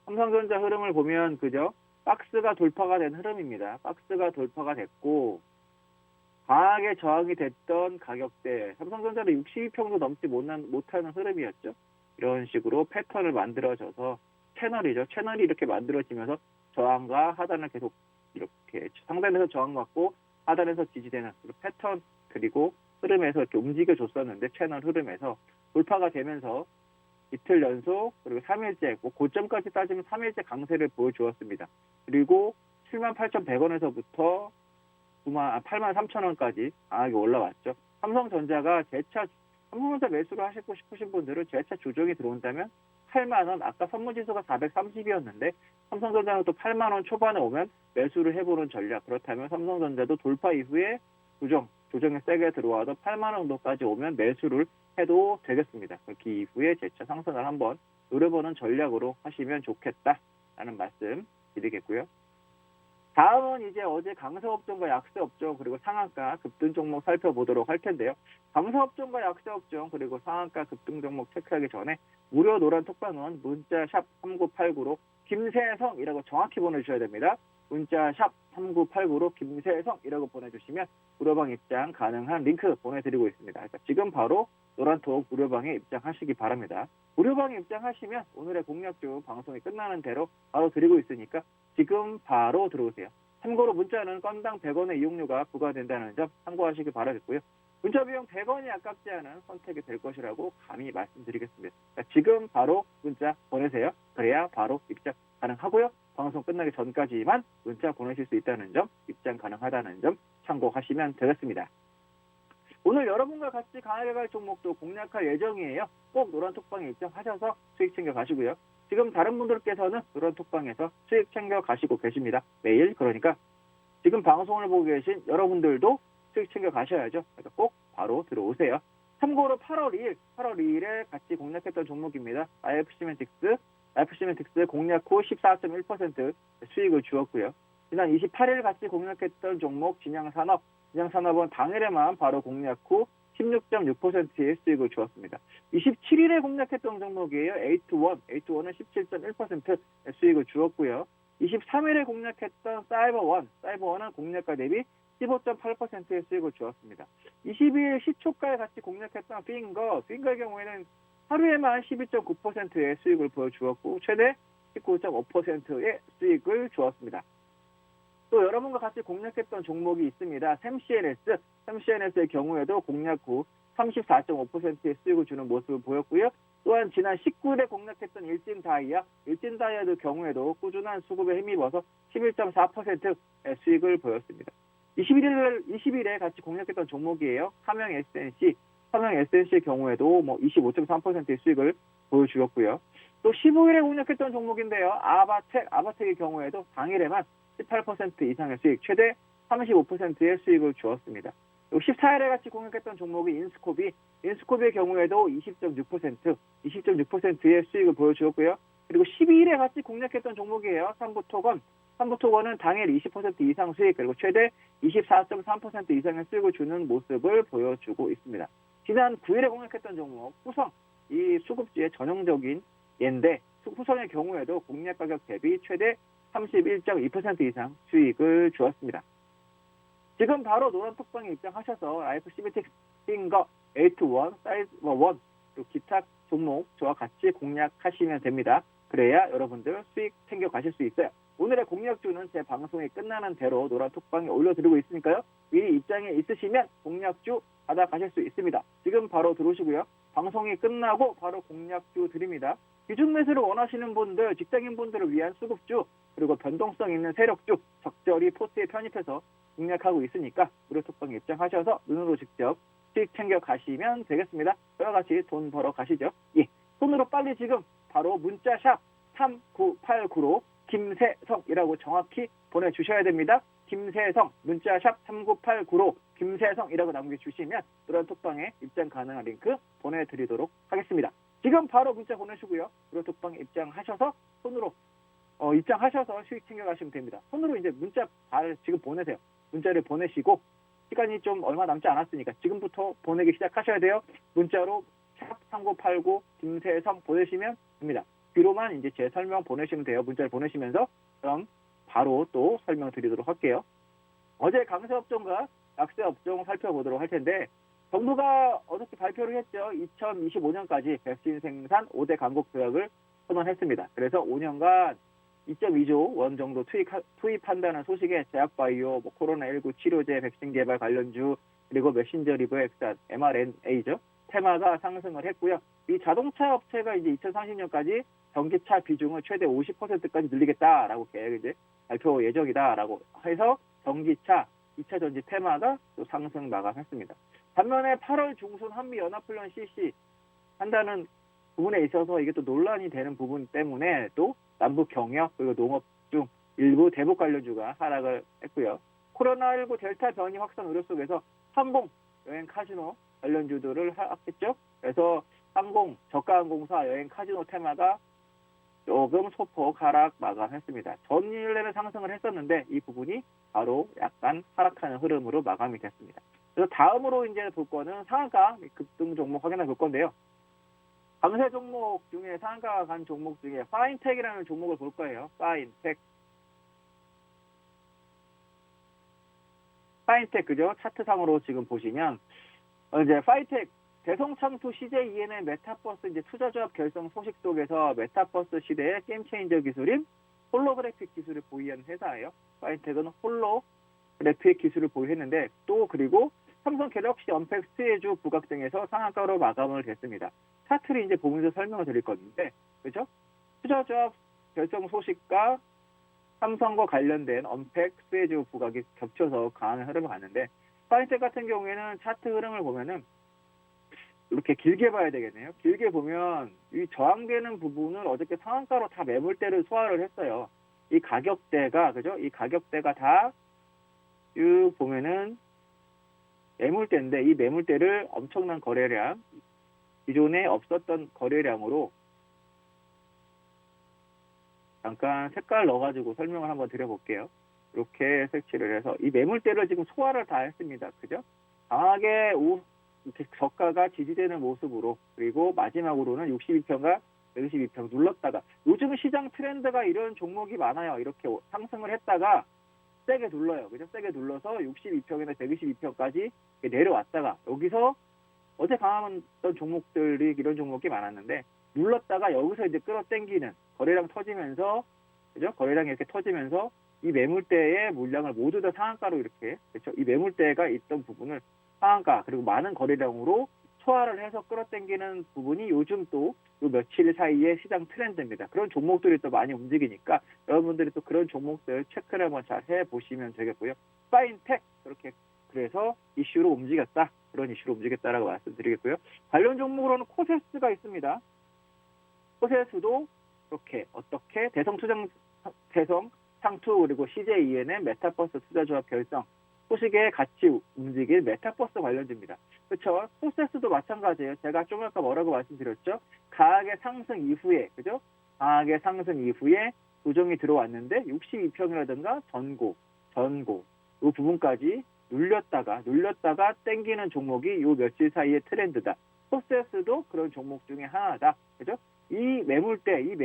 삼성전자 흐름을 보면 그죠? 박스가 돌파가 된 흐름입니다. 박스가 돌파가 됐고, 강하게 저항이 됐던 가격대, 삼성전자는 62평도 넘지 못하는 흐름이었죠. 이런 식으로 패턴을 만들어져서 채널이 이렇게 만들어지면서 저항과 하단을 계속 이렇게 상단에서 저항받고 하단에서 지지되는 패턴, 그리고 흐름에서 이렇게 움직여줬었는데, 채널 흐름에서 돌파가 되면서 이틀 연속, 그리고 3일째, 고점까지 따지면 3일째 강세를 보여주었습니다. 그리고 78,100원에서부터 83,000원까지 강하게 올라왔죠. 삼성전자 매수를 하시고 싶으신 분들은 재차 조정이 들어온다면 8만원, 아까 선물지수가 430이었는데 삼성전자는 또 8만원 초반에 오면 매수를 해보는 전략. 그렇다면 삼성전자도 돌파 이후에 조정이 세게 들어와도 8만원 정도까지 오면 매수를 해도 되겠습니다. 그렇게 이후에 재차 상승을 한번 노려보는 전략으로 하시면 좋겠다라는 말씀 드리겠고요. 다음은 이제 어제 강세업종과 약세업종, 그리고 상한가 급등 종목 살펴보도록 할 텐데요. 강세업종과 약세업종, 그리고 상한가 급등 종목 체크하기 전에 무료 노란 톡방은 문자 샵 3989로 김세성이라고 정확히 보내주셔야 됩니다. 문자 샵 3989로 김세성이라고 보내주시면 무료방 입장 가능한 링크 보내드리고 있습니다. 그러니까 지금 바로 노란톡 무료방에 입장하시기 바랍니다. 무료방에 입장하시면 오늘의 공략주 방송이 끝나는 대로 바로 드리고 있으니까 지금 바로 들어오세요. 참고로 문자는 건당 100원의 이용료가 부과된다는 점 참고하시기 바라겠고요. 문자 비용 100원이 아깝지 않은 선택이 될 것이라고 감히 말씀드리겠습니다. 그러니까 지금 바로 문자 보내세요. 그래야 바로 입장 가능하고요. 방송 끝나기 전까지만 문자 보내실 수 있다는 점, 입장 가능하다는 점 참고하시면 되겠습니다. 오늘 여러분과 같이 강하게 갈 종목도 공략할 예정이에요. 꼭 노란톡방에 입장하셔서 수익 챙겨 가시고요. 지금 다른 분들께서는 노란톡방에서 수익 챙겨 가시고 계십니다. 매일. 그러니까 지금 방송을 보고 계신 여러분들도 수익 챙겨 가셔야죠. 그러니까 꼭 바로 들어오세요. 참고로 8월 2일에 같이 공략했던 종목입니다. IF시멘틱스 공략 후 14.1% 수익을 주었고요. 지난 28일 같이 공략했던 종목 진양산업은 당일에만 바로 공략 후 16.6%의 수익을 주었습니다. 27일에 공략했던 종목이에요. A2원. A2원은 17.1% 수익을 주었고요. 23일에 공략했던 사이버원은 공략가 대비 15.8%의 수익을 주었습니다. 22일 시초가에 같이 공략했던 핑거의 경우에는 하루에만 12.9%의 수익을 보여주었고 최대 19.5%의 수익을 주었습니다. 또 여러분과 같이 공략했던 종목이 있습니다. 샘CNS의 경우에도 공략 후 34.5%의 수익을 주는 모습을 보였고요. 또한 지난 19일에 공략했던 일진다이아도 경우에도 꾸준한 수급에 힘입어서 11.4%의 수익을 보였습니다. 20일에 같이 공략했던 종목이에요. 삼형 SNC의 경우에도 25.3%의 수익을 보여주었고요. 또 15일에 공략했던 종목인데요. 아바텍의 경우에도 당일에만 18% 이상의 수익, 최대 35%의 수익을 주었습니다. 14일에 같이 공략했던 종목이 인스코비의 경우에도 20.6%의 수익을 보여주었고요. 그리고 12일에 같이 공략했던 종목이에요. 삼부토건은 당일 20% 이상 수익, 그리고 최대 24.3% 이상의 수익을 주는 모습을 보여주고 있습니다. 지난 9일에 공략했던 종목, 후성, 이 수급주의 전형적인 예인데, 후성의 경우에도 공략 가격 대비 최대 31.2% 이상 수익을 주었습니다. 지금 바로 노란톡방에 입장하셔서 IF시멘틱스, 핑거, A2원, 사이버원, 그리고 기타 종목 저와 같이 공략하시면 됩니다. 그래야 여러분들 수익 챙겨 가실 수 있어요. 오늘의 공략주는 제 방송이 끝나는 대로 노란톡방에 올려드리고 있으니까요. 미리 입장에 있으시면 공략주 받아가실 수 있습니다. 지금 바로 들어오시고요. 방송이 끝나고 바로 공략주 드립니다. 기준 매수를 원하시는 분들, 직장인분들을 위한 수급주, 그리고 변동성 있는 세력주 적절히 포트에 편입해서 공략하고 있으니까 노란톡방에 입장하셔서 눈으로 직접 수익 챙겨 가시면 되겠습니다. 저와 같이 돈 벌어 가시죠. 예, 손으로 빨리 지금 바로 문자샵 3989로 김세성이라고 정확히 보내주셔야 됩니다. 김세성, 문자샵 3989로 김세성이라고 남겨주시면 노란톡방에 입장 가능한 링크 보내드리도록 하겠습니다. 지금 바로 문자 보내시고요. 노란톡방에 입장하셔서 손으로 입장하셔서 수익 챙겨가시면 됩니다. 손으로 이제 문자 지금 보내세요. 문자를 보내시고 시간이 좀 얼마 남지 않았으니까 지금부터 보내기 시작하셔야 돼요. 문자로 샵 3989 김세성 보내시면 됩니다. 뒤로만 이제 제 설명 보내시면 돼요. 문자를 보내시면서 그럼 바로 또 설명드리도록 할게요. 어제 강세업종과 약세업종 살펴보도록 할 텐데 정부가 어저께 발표를 했죠. 2025년까지 백신 생산 5대 강국 도약을 선언했습니다. 그래서 5년간 2.2조 원 정도 투입한다는 소식에 제약바이오, 코로나19 치료제, 백신 개발 관련주, 그리고 메신저 리버 엑산, mRNA죠. 테마가 상승을 했고요. 이 자동차 업체가 이제 2030년까지 전기차 비중을 최대 50%까지 늘리겠다라고 계획 이제 발표 예정이다라고 해서 전기차, 2차 전지 테마가 또 상승 마감했습니다. 반면에 8월 중순 한미 연합훈련 실시 한다는 부분에 있어서 이게 또 논란이 되는 부분 때문에 또 남북 경협 그리고 농업 중 일부 대북 관련주가 하락을 했고요. 코로나19 델타 변이 확산 우려 속에서 항공, 여행, 카지노 관련주들을 하락했죠. 그래서 저가 항공사, 여행, 카지노 테마가 조금 소폭 하락 마감했습니다. 전일에는 상승을 했었는데 이 부분이 바로 약간 하락하는 흐름으로 마감이 됐습니다. 그래서 다음으로 이제 볼 거는 상한가 급등 종목 확인해 볼 건데요. 강세 종목 중에 상한가가 간 종목 중에 파인텍이라는 종목을 볼 거예요. 파인텍 그죠? 차트상으로 지금 보시면 이제 파인텍 대성창투 CJ ENM 메타버스 이제 투자조합 결성 소식 속에서 메타버스 시대의 게임체인저 기술인 홀로그래픽 기술을 보유한 회사예요. 파인텍은 홀로그래픽 기술을 보유했는데 또 그리고 삼성 갤럭시 언팩 수혜주 부각 등에서 상한가로 마감을 했습니다. 차트를 이제 보면서 설명을 드릴 건데, 그죠? 투자조합 결성 소식과 삼성과 관련된 언팩 수혜주 부각이 겹쳐서 강한 흐름을 갔는데, 파인텍 같은 경우에는 차트 흐름을 보면은 이렇게 길게 봐야 되겠네요. 길게 보면 이 저항되는 부분을 어저께 상한가로 다 매물대를 소화를 했어요. 이 가격대가 그죠? 이 가격대가 다 쭉 보면은 매물대인데 이 매물대를 엄청난 거래량, 기존에 없었던 거래량으로 잠깐 색깔 넣어가지고 설명을 한번 드려볼게요. 이렇게 색칠을 해서 이 매물대를 지금 소화를 다 했습니다. 그죠? 강하게 이렇게 저가가 지지되는 모습으로 그리고 마지막으로는 62평과 122평 눌렀다가 요즘 시장 트렌드가 이런 종목이 많아요. 이렇게 상승을 했다가 세게 눌러요. 그죠? 세게 눌러서 62평이나 122평까지 내려왔다가 여기서 어제 강했던 종목들이 이런 종목이 많았는데 눌렀다가 여기서 이제 끌어당기는 거래량 터지면서 그죠? 거래량이 이렇게 터지면서 이 매물대의 물량을 모두 다 상한가로 이렇게 그렇죠? 이 매물대가 있던 부분을 상한가 그리고 많은 거래량으로 소화를 해서 끌어당기는 부분이 요즘 또 요 며칠 사이의 시장 트렌드입니다. 그런 종목들이 또 많이 움직이니까 여러분들이 또 그런 종목들 체크를 한번 잘 해보시면 되겠고요. 파인텍 그렇게 그래서 이슈로 움직였다. 그런 이슈로 움직였다라고 말씀드리겠고요. 관련 종목으로는 코세스가 있습니다. 코세스도 이렇게 어떻게 대성 창투 그리고 CJ ENM 메타버스 투자조합 결성 소식에 같이 움직일 메타버스 관련주입니다. 그렇죠? 코세스도 마찬가지예요. 제가 좀 아까 뭐라고 말씀드렸죠? 강하게 상승 이후에 그죠? 강하게 상승 이후에 조정이 들어왔는데 62평이라든가 전고 이 부분까지 눌렸다가 땡기는 종목이 요 며칠 사이의 트렌드다. 코세스도 그런 종목 중에 하나다. 그죠? 이 매물대를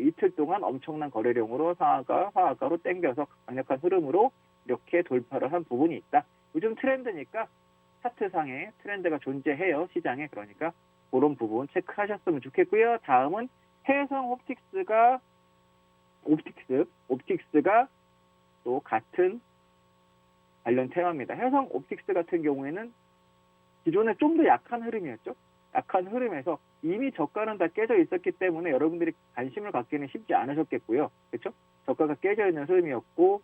이틀 동안 엄청난 거래량으로 하하가로 땡겨서 강력한 흐름으로 이렇게 돌파를 한 부분이 있다. 요즘 트렌드니까 차트상에 트렌드가 존재해요. 시장에. 그러니까 그런 부분 체크하셨으면 좋겠고요. 다음은 해성 옵틱스가 또 같은 관련 테마입니다. 해성 옵틱스 같은 경우에는 기존에 좀 더 약한 흐름이었죠. 약한 흐름에서 이미 저가는 다 깨져 있었기 때문에 여러분들이 관심을 갖기는 쉽지 않으셨겠고요. 그렇죠? 저가가 깨져 있는 흐름이었고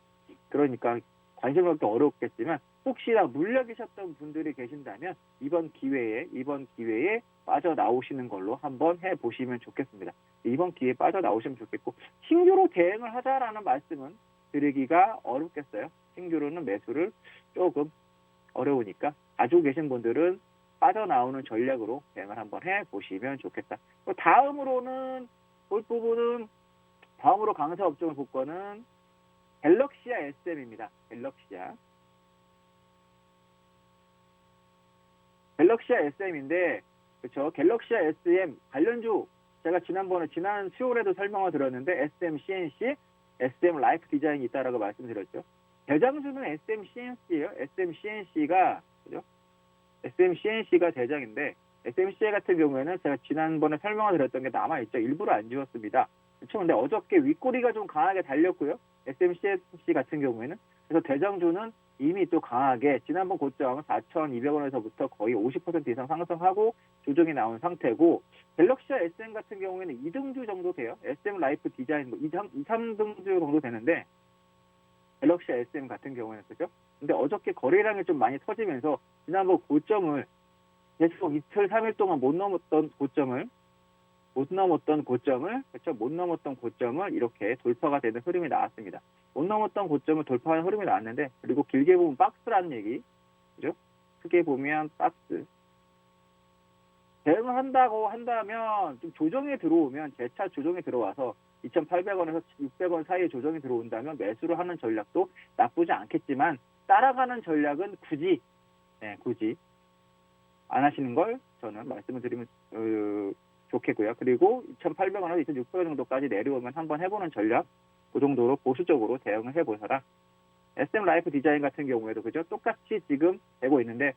그러니까 관심을 갖기 어렵겠지만 혹시나 물려 계셨던 분들이 계신다면 이번 기회에 빠져나오시는 걸로 한번 해보시면 좋겠습니다. 이번 기회에 빠져나오시면 좋겠고 신규로 대응을 하자라는 말씀은 드리기가 어렵겠어요. 신규로는 매수를 조금 어려우니까 가지고 계신 분들은 빠져나오는 전략으로 대응을 한번 해보시면 좋겠다. 다음으로는 볼 부분은 다음으로 강세 업종을 볼 거는 갤럭시아 SM입니다. 갤럭시아 SM인데 그렇죠. 갤럭시아 SM 관련주 제가 지난 수요일에도 설명을 드렸는데 SM CNC, SM 라이프 디자인이 있다라고 말씀드렸죠. 대장주는 SM CNC예요. SM CNC가 그죠? SM CNC가 대장인데 SM CNC 같은 경우에는 제가 지난번에 설명을 드렸던 게 남아있죠. 일부러 안 지웠습니다. 그렇죠. 근데 어저께 윗꼬리가 좀 강하게 달렸고요. SM CNC 같은 경우에는 그래서 대장주는 이미 또 강하게 지난번 고점 4,200원에서부터 거의 50% 이상 상승하고 조정이 나온 상태고 갤럭시아 SM 같은 경우에는 2등주 정도 돼요. SM 라이프 디자인 2, 3등주 정도 되는데 갤럭시아 SM 같은 경우에는 그죠? 근데 어저께 거래량이 좀 많이 터지면서 지난번 고점을 계속 이틀 3일 동안 못 넘었던 고점을 이렇게 돌파가 되는 흐름이 나왔습니다. 못 넘었던 고점을 돌파하는 흐름이 나왔는데 그리고 길게 보면 박스라는 얘기 그죠? 크게 보면 박스 대응을 한다면 좀 조정이 들어오면 재차 조정이 들어와서 2,800원에서 600원 사이에 조정이 들어온다면 매수를 하는 전략도 나쁘지 않겠지만 따라가는 전략은 굳이 안 하시는 걸 저는 말씀을 드리면 좋겠고요. 그리고 2,800원에서 2,600원 정도까지 내려오면 한번 해보는 전략 그 정도로 보수적으로 대응을 해보셔라. SM 라이프 디자인 같은 경우에도 그죠? 똑같이 지금 되고 있는데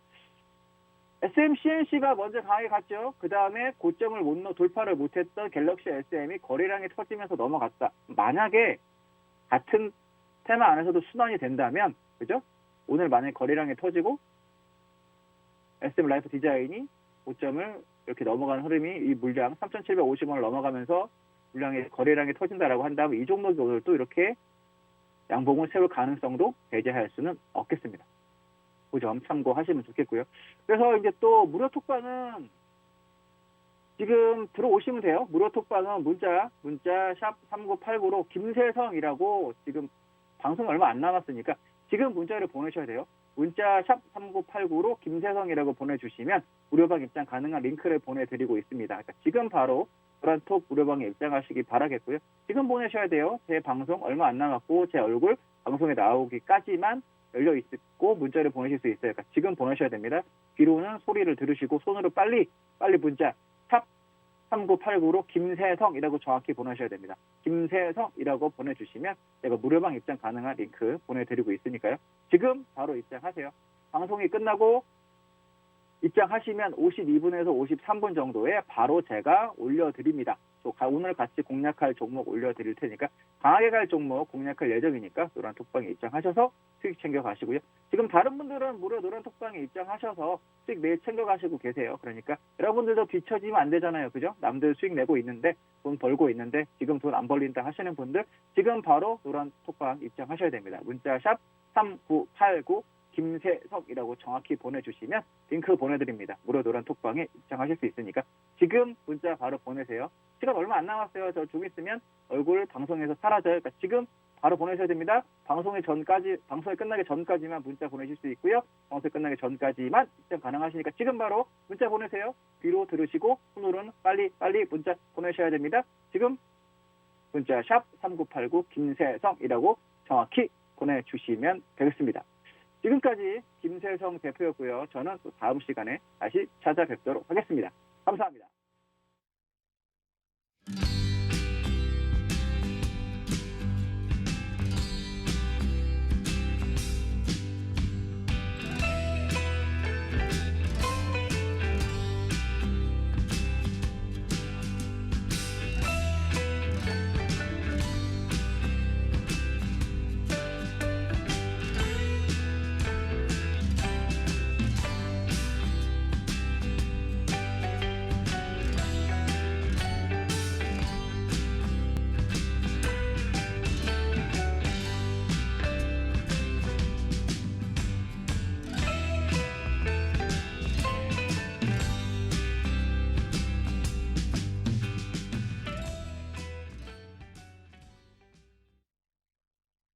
SMCNC가 먼저 강하게 갔죠. 그 다음에 고점을 돌파를 못했던 갤럭시 SM이 거래량이 터지면서 넘어갔다. 만약에 같은 테마 안에서도 순환이 된다면, 그죠? 오늘 만약에 거래량이 터지고 SM 라이프 디자인이 고점을 이렇게 넘어가는 흐름이 이 물량 3,750원을 넘어가면서 거래량이 터진다라고 한다면 이 종목이 오늘 또 이렇게 양봉을 세울 가능성도 배제할 수는 없겠습니다. 그 점 참고하시면 좋겠고요. 그래서 이제 또 무료 톡방은 지금 들어오시면 돼요. 무료 톡방은 문자 샵 3989로 김세성이라고 지금 방송 얼마 안 남았으니까 지금 문자를 보내셔야 돼요. 문자 샵 3989로 김세성이라고 보내주시면 무료방 입장 가능한 링크를 보내드리고 있습니다. 그러니까 지금 바로 노란톡 무료방에 입장하시기 바라겠고요. 지금 보내셔야 돼요. 제 방송 얼마 안 남았고 제 얼굴 방송에 나오기까지만 열려 있고 문자를 보내실 수 있어요. 그러니까 지금 보내셔야 됩니다. 귀로는 소리를 들으시고 손으로 빨리 문자 샵 3989로 김세성이라고 정확히 보내셔야 됩니다. 김세성이라고 보내주시면 제가 무료방 입장 가능한 링크 보내드리고 있으니까요. 지금 바로 입장하세요. 방송이 끝나고 입장하시면 52분에서 53분 정도에 바로 제가 올려드립니다. 또 오늘 같이 공략할 종목 올려드릴 테니까 강하게 갈 종목 공략할 예정이니까 노란 톡방에 입장하셔서 수익 챙겨가시고요. 지금 다른 분들은 무료 노란 톡방에 입장하셔서 수익 매일 챙겨가시고 계세요. 그러니까 여러분들도 뒤처지면 안 되잖아요. 그죠? 남들 수익 내고 있는데 돈 벌고 있는데 지금 돈 안 벌린다 하시는 분들 지금 바로 노란 톡방 입장하셔야 됩니다. 문자 샵 3989 김세석이라고 정확히 보내주시면 링크 보내드립니다. 무료 노란 톡방에 입장하실 수 있으니까 지금 문자 바로 보내세요. 시간 얼마 안 남았어요. 저 좀 있으면 얼굴 방송에서 사라져요. 그러니까 지금 바로 보내셔야 됩니다. 방송이 끝나기 전까지만 문자 보내실 수 있고요. 방송이 끝나기 전까지만 입장 가능하시니까 지금 바로 문자 보내세요. 귀로 들으시고 손으로는 빨리 문자 보내셔야 됩니다. 지금 문자 샵 3989 김세성이라고 정확히 보내주시면 되겠습니다. 지금까지 김세성 대표였고요. 저는 또 다음 시간에 다시 찾아뵙도록 하겠습니다. 감사합니다.